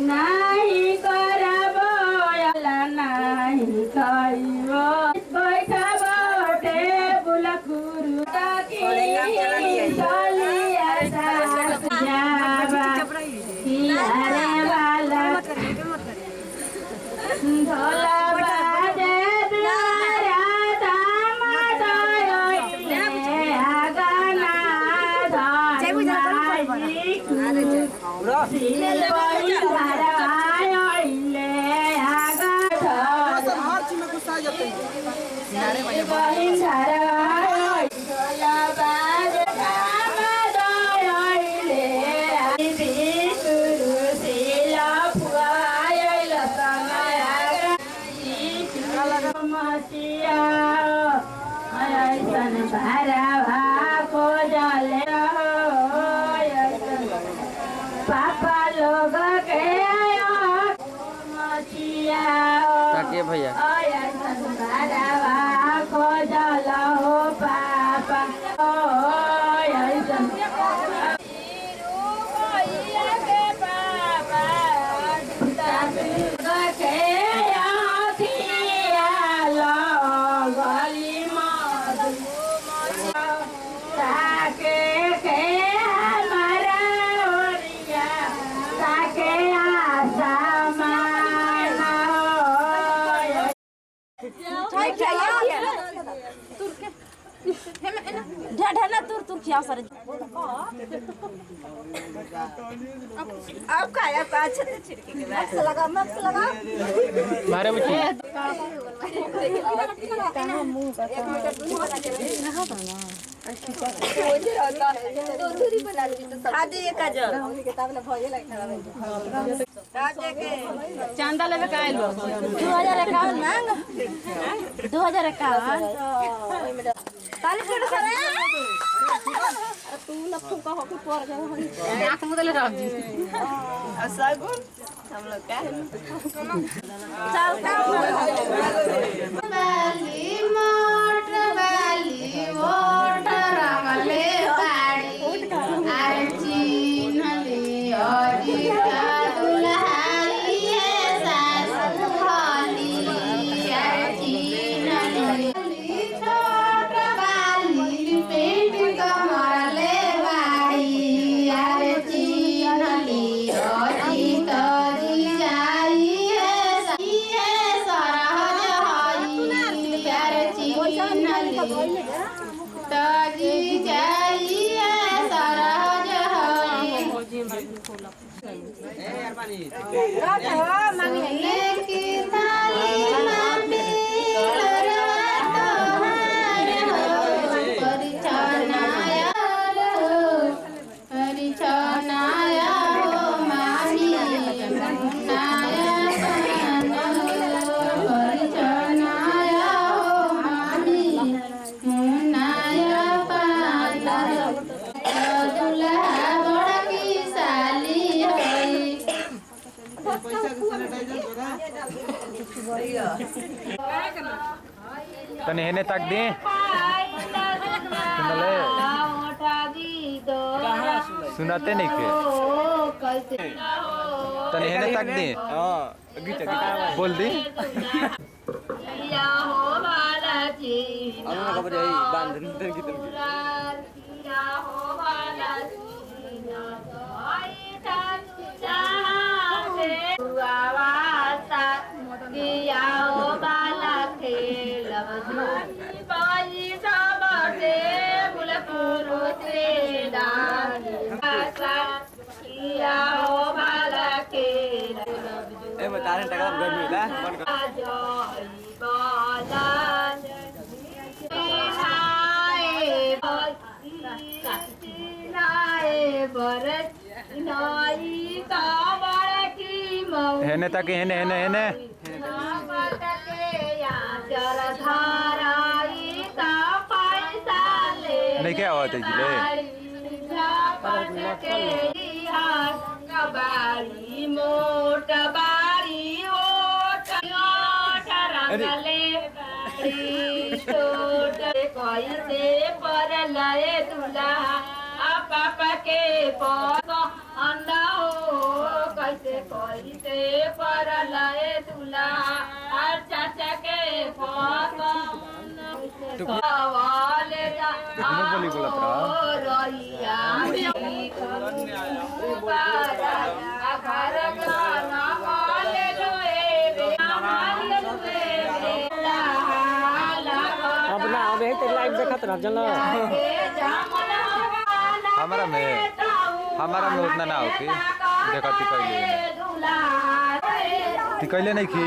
नाही करबो नाही खाइबो बैठबो टेबुल कुरु ताकी चलिया जाबा कियारे वाला ढोला बाजे द्वारा दामादयले आगना धामाजी सिल बड़ी धरायले आगा हर चीज में गुस्सा आ जाते हैं बड़ी धराय ढोला बाजे दामादयले बिसुरु सिला फुआयले समाया मसिया ऐसन भरवा को जले पापा लोग के मसिया ताकिए भैया ऐसन भरवा को जला हो पापा ऐसन ढेला तुर तुर क्या सर अब खाया का अच्छे से छिड़के के मैक्स लगा मारे बच्ची कहां मुंह का तो दूरी बना ली तो सब आदि एक काजल किताब ले भये लगता राजे के चांदा लेवे का आइलो 2051 मांग 2051 ताली छोड़ सरे तू न फूका हो के पर गए आंख मुदले रख दी सगुन हम लोग का चल बाली मोट रंगले गाड़ी आरची नली ओरी का दुल्हाई है सास खाली आरची नली छोट बाली पेट कमरले गाड़ी आरची नली ओरी तोरी जाई है सरहज हई आरची नली तोरी जाई है सरहज हई लेके थाली माटी परिचनाया हो मामी मुनाया परिचनाया हो मामी मुनाया पाला दुल्हा बड़ा की साली होई तने हेने तक दे सुनाते नहीं के तने हेने तक दे बोल दी या हो बालाजी अनु का बजे बांध दिन की या हो बालाजी ना आई तानु चाहे आवासा किया हो बाला खेल बधुनी बाई सबते बुलपुरु से डाली आसा किया हो बाला खेल ए बता रहे टका घर मिला जय बाला हेने तक हेने हेने हेने नहीं क्या हुआ तेजी ले बारी मोट बारी ओट रंगले कैसे पर लए दूल्हा पापा के अंडा हो कैसे वाले जा बोली बोला रैया घर गाना वाले रोए अब ना अब यही तो लाइव देखत रह चलो हमारा में उतना ना हो कि देखा ती कैले नहीं की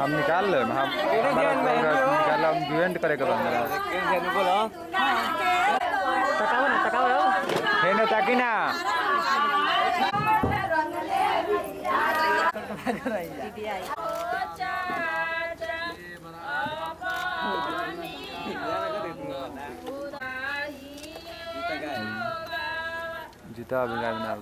हम निकाल ले हम निकाल हम इवेंट करेगा बंदा बोलो तकाओ हे न ताकि ना जीता भी गाय बना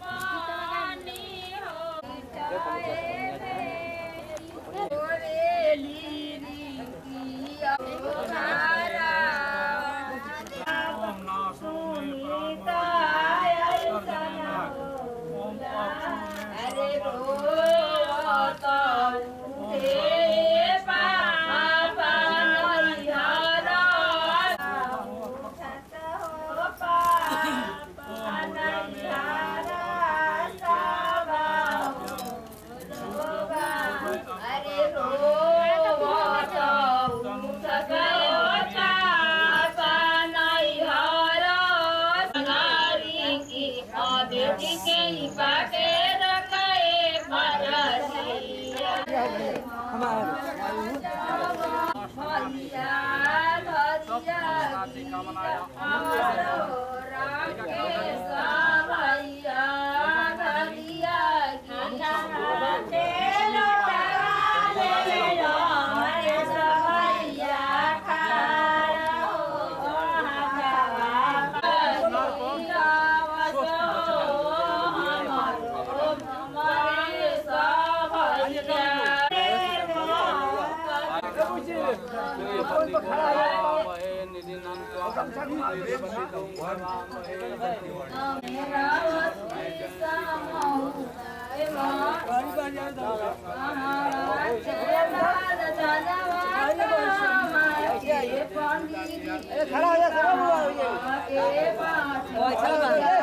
खड़ा हो जा